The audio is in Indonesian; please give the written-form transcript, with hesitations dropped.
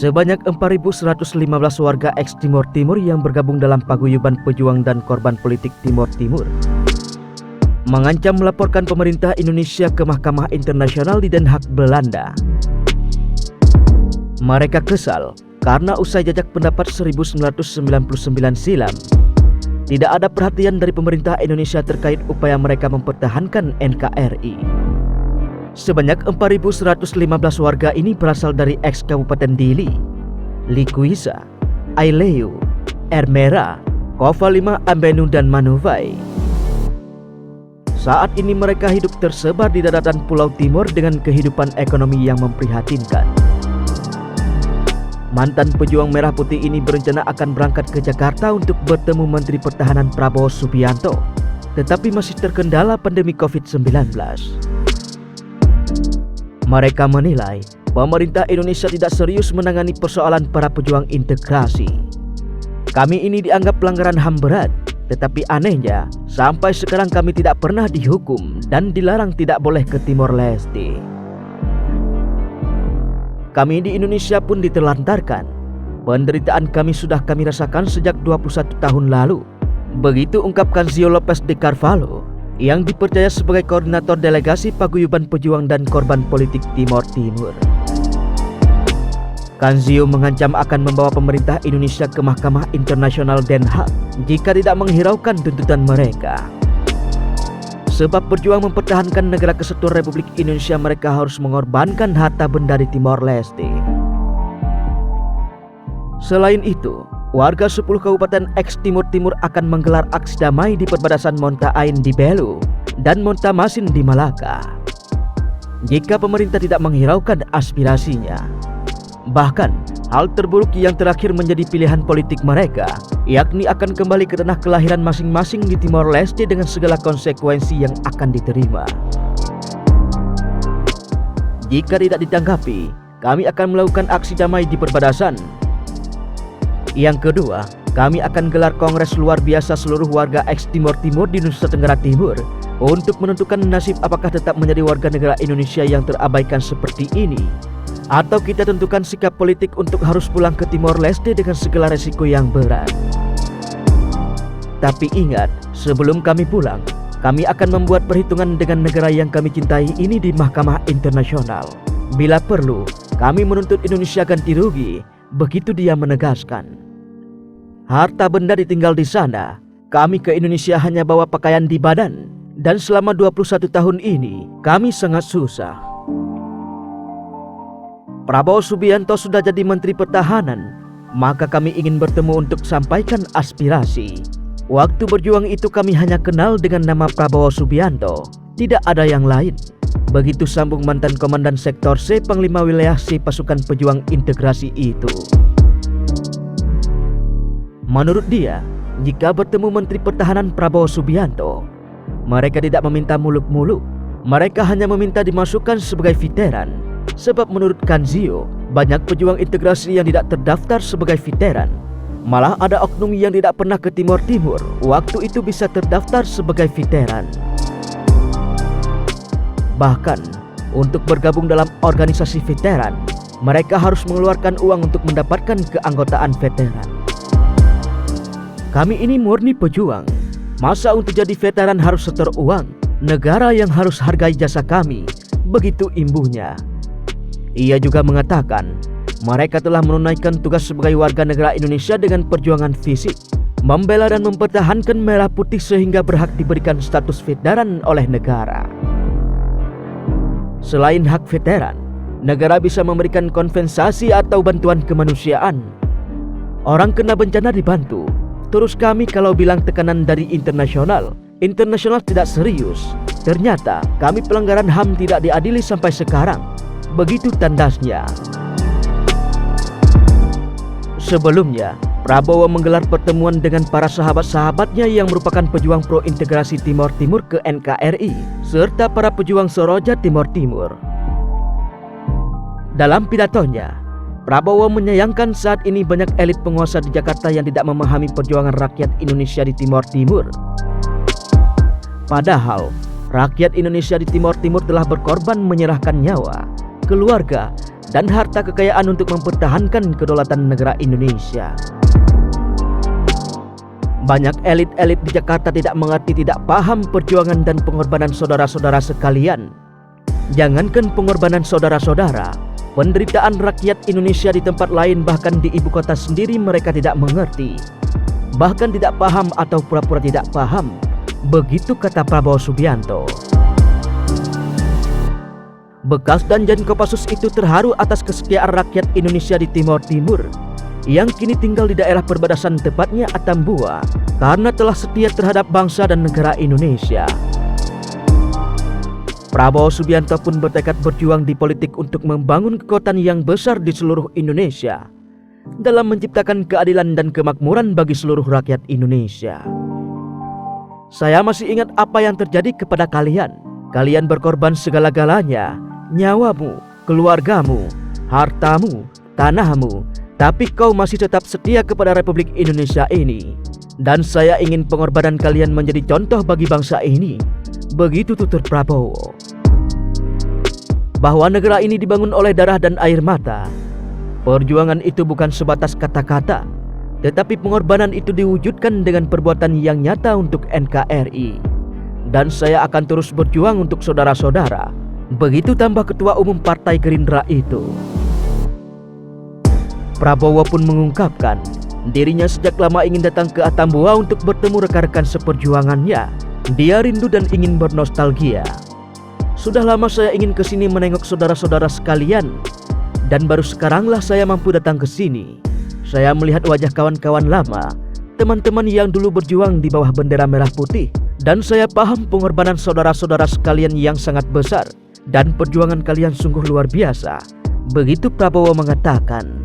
Sebanyak 4.115 warga ex-Timor Timur yang bergabung dalam paguyuban pejuang dan korban politik Timor Timur mengancam melaporkan pemerintah Indonesia ke Mahkamah Internasional di Den Haag, Belanda. Mereka kesal karena usai jajak pendapat 1999 silam, tidak ada perhatian dari pemerintah Indonesia terkait upaya mereka mempertahankan NKRI. Sebanyak 4.115 warga ini berasal dari ex-Kabupaten Dili, Likuisa, Aileu, Ermera, Kova 5, Ambenu, dan Manuvai. Saat ini mereka hidup tersebar di daratan Pulau Timor dengan kehidupan ekonomi yang memprihatinkan. Mantan pejuang Merah Putih ini berencana akan berangkat ke Jakarta untuk bertemu Menteri Pertahanan Prabowo Subianto, tetapi masih terkendala pandemi COVID-19. Mereka menilai pemerintah Indonesia tidak serius menangani persoalan para pejuang integrasi. Kami ini dianggap pelanggaran HAM berat, tetapi anehnya sampai sekarang kami tidak pernah dihukum dan dilarang tidak boleh ke Timor Leste. Kami di Indonesia pun ditelantarkan. Penderitaan kami sudah kami rasakan sejak 21 tahun lalu. Begitu ungkapkan Zio Lopez de Carvalho yang dipercaya sebagai koordinator delegasi paguyuban pejuang dan korban politik Timor Timur. Kanzio mengancam akan membawa pemerintah Indonesia ke Mahkamah Internasional Den Haag jika tidak menghiraukan tuntutan mereka. Sebab berjuang mempertahankan negara kesatuan Republik Indonesia, mereka harus mengorbankan harta benda di Timor Leste. Selain itu, warga 10 kabupaten ex-Timur Timur akan menggelar aksi damai di perbatasan Monta Ain di Belu dan Monta Masin di Malaka jika pemerintah tidak menghiraukan aspirasinya. Bahkan, hal terburuk yang terakhir menjadi pilihan politik mereka, yakni akan kembali ke tanah kelahiran masing-masing di Timor Leste dengan segala konsekuensi yang akan diterima. Jika tidak ditanggapi, kami akan melakukan aksi damai di perbatasan. Yang kedua, kami akan gelar kongres luar biasa seluruh warga ex-Timor Timur di Nusa Tenggara Timur untuk menentukan nasib apakah tetap menjadi warga negara Indonesia yang terabaikan seperti ini, atau kita tentukan sikap politik untuk harus pulang ke Timor Leste dengan segala resiko yang berat. Tapi ingat, sebelum kami pulang, kami akan membuat perhitungan dengan negara yang kami cintai ini di Mahkamah Internasional. Bila perlu, kami menuntut Indonesia ganti rugi, begitu dia menegaskan. Harta benda ditinggal di sana, kami ke Indonesia hanya bawa pakaian di badan, dan selama 21 tahun ini, kami sangat susah. Prabowo Subianto sudah jadi Menteri Pertahanan, maka kami ingin bertemu untuk sampaikan aspirasi. Waktu berjuang itu kami hanya kenal dengan nama Prabowo Subianto, tidak ada yang lain. Begitu sambung mantan Komandan Sektor C Panglima Wilayah C Pasukan Pejuang Integrasi itu. Menurut dia, jika bertemu Menteri Pertahanan Prabowo Subianto, mereka tidak meminta muluk-muluk, mereka hanya meminta dimasukkan sebagai veteran. Sebab menurut Kanzio, banyak pejuang integrasi yang tidak terdaftar sebagai veteran. Malah ada oknum yang tidak pernah ke Timor Timur, waktu itu bisa terdaftar sebagai veteran. Bahkan, untuk bergabung dalam organisasi veteran, mereka harus mengeluarkan uang untuk mendapatkan keanggotaan veteran. Kami ini murni pejuang. Masa untuk jadi veteran harus setor uang? Negara yang harus hargai jasa kami, begitu imbuhnya. Ia juga mengatakan, mereka telah menunaikan tugas sebagai warga negara Indonesia dengan perjuangan fisik, membela dan mempertahankan Merah Putih sehingga berhak diberikan status veteran oleh negara. Selain hak veteran, negara bisa memberikan kompensasi atau bantuan kemanusiaan. Orang kena bencana dibantu. Terus kami kalau bilang tekanan dari internasional tidak serius. Ternyata kami pelanggaran HAM tidak diadili sampai sekarang. Begitu tandasnya. Sebelumnya, Prabowo menggelar pertemuan dengan para sahabat-sahabatnya yang merupakan pejuang pro-integrasi Timor Timur ke NKRI, serta para pejuang Soroja Timor Timur. Dalam pidatonya, Prabowo menyayangkan saat ini banyak elit penguasa di Jakarta yang tidak memahami perjuangan rakyat Indonesia di Timor Timur. Padahal, rakyat Indonesia di Timor Timur telah berkorban menyerahkan nyawa, keluarga, dan harta kekayaan untuk mempertahankan kedaulatan negara Indonesia. Banyak elit-elit di Jakarta tidak mengerti, tidak paham perjuangan dan pengorbanan saudara-saudara sekalian. Jangankan pengorbanan saudara-saudara, penderitaan rakyat Indonesia di tempat lain, bahkan di ibu kota sendiri mereka tidak mengerti. Bahkan tidak paham atau pura-pura tidak paham. Begitu kata Prabowo Subianto. Bekas Danjen Kopassus itu terharu atas kesetiaan rakyat Indonesia di Timor Timur yang kini tinggal di daerah perbatasan, tepatnya Atambua, karena telah setia terhadap bangsa dan negara Indonesia. Prabowo Subianto pun bertekad berjuang di politik untuk membangun kekuatan yang besar di seluruh Indonesia dalam menciptakan keadilan dan kemakmuran bagi seluruh rakyat Indonesia. Saya masih ingat apa yang terjadi kepada kalian. Kalian berkorban segala-galanya, nyawamu, keluargamu, hartamu, tanahmu, tapi kau masih tetap setia kepada Republik Indonesia ini. Dan saya ingin pengorbanan kalian menjadi contoh bagi bangsa ini. Begitu tutur Prabowo. Bahwa negara ini dibangun oleh darah dan air mata. Perjuangan itu bukan sebatas kata-kata, tetapi pengorbanan itu diwujudkan dengan perbuatan yang nyata untuk NKRI. Dan saya akan terus berjuang untuk saudara-saudara. Begitu tambah Ketua Umum Partai Gerindra itu. Prabowo pun mengungkapkan dirinya sejak lama ingin datang ke Atambua untuk bertemu rekan-rekan seperjuangannya. Dia rindu dan ingin bernostalgia. Sudah lama saya ingin ke sini menengok saudara-saudara sekalian, dan baru sekaranglah saya mampu datang ke sini. Saya melihat wajah kawan-kawan lama, teman-teman yang dulu berjuang di bawah bendera merah putih, dan saya paham pengorbanan saudara-saudara sekalian yang sangat besar, dan perjuangan kalian sungguh luar biasa. Begitu Prabowo mengatakan.